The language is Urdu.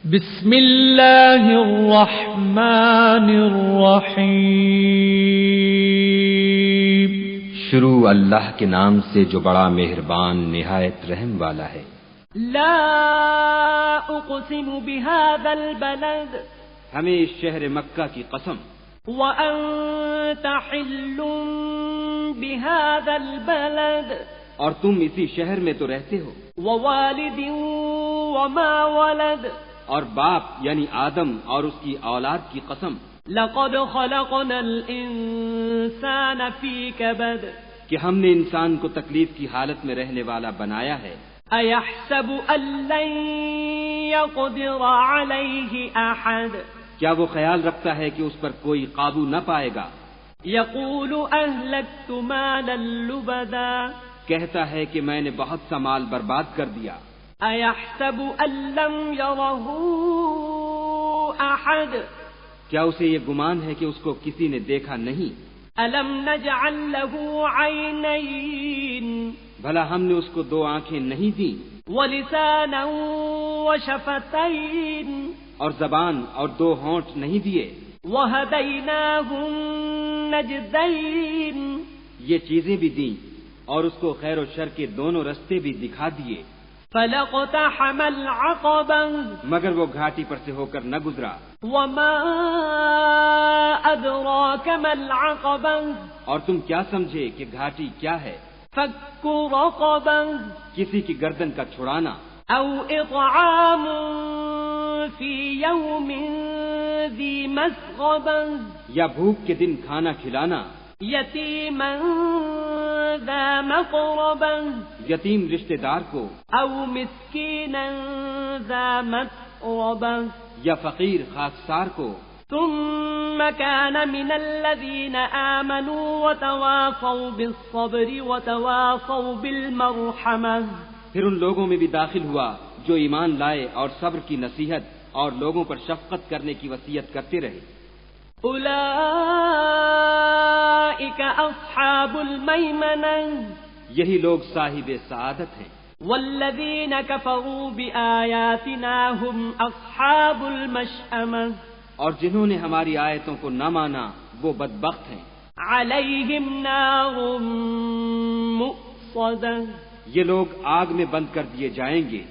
بسم اللہ الرحمن الرحیم۔ شروع اللہ کے نام سے جو بڑا مہربان نہایت رحم والا ہے۔ لا اقسم بهذا البلد، ہمیں اس شہر مکہ کی قسم، وانت حل بهذا البلد، اور تم اسی شہر میں تو رہتے ہو، ووالد وما ولد، اور باپ یعنی آدم اور اس کی اولاد کی قسم، لقد خلقنا الانسان في كبد، کہ ہم نے انسان کو تکلیف کی حالت میں رہنے والا بنایا ہے۔ ایحسب ان لن يقدر عليه احد، کیا وہ خیال رکھتا ہے کہ اس پر کوئی قابو نہ پائے گا؟ يقول اهلكت مالا لبدا، کہتا ہے کہ میں نے بہت سا مال برباد کر دیا۔ ایحسب ان لم يره احد، کیا اسے یہ گمان ہے کہ اس کو کسی نے دیکھا نہیں؟ الم نجعل له عینین، بھلا ہم نے اس کو دو آنکھیں نہیں دیں، ولسانا وشفتین، اور زبان اور دو ہونٹ نہیں دیے؟ وہدیناہ النجدین، یہ چیزیں بھی دیں اور اس کو خیر و شر کے دونوں رستے بھی دکھا دیے، فلاقتحم العقبہ، مگر وہ گھاٹی پر سے ہو کر نہ گزرا۔ وما ادراک ما العقبہ، اور تم کیا سمجھے کہ گھاٹی کیا ہے؟ فک رقبہ، کسی کی گردن کا چھڑانا، او اطعام فی یوم ذی مسغبہ، یا بھوک کے دن کھانا کھلانا، یتیما ذا مقربہ، یتیم رشتہ دار کو، او مسکینا ذا متربہ، یا فقیر خاکسار کو۔ ثم كان من الذين آمنوا وتواصوا بالصبر وتواصوا بالمرحمة، پھر ان لوگوں میں بھی داخل ہوا جو ایمان لائے اور صبر کی نصیحت اور لوگوں پر شفقت کرنے کی وصیت کرتے رہے۔ أولئك أصحاب الميمنة، یہی لوگ صاحب سعادت ہیں۔ والذين كفروا بآياتنا هم أصحاب المشأمة، اور جنہوں نے ہماری آیتوں کو نہ مانا وہ بدبخت ہیں۔ عليهم نار مؤصدة، یہ لوگ آگ میں بند کر دیے جائیں گے۔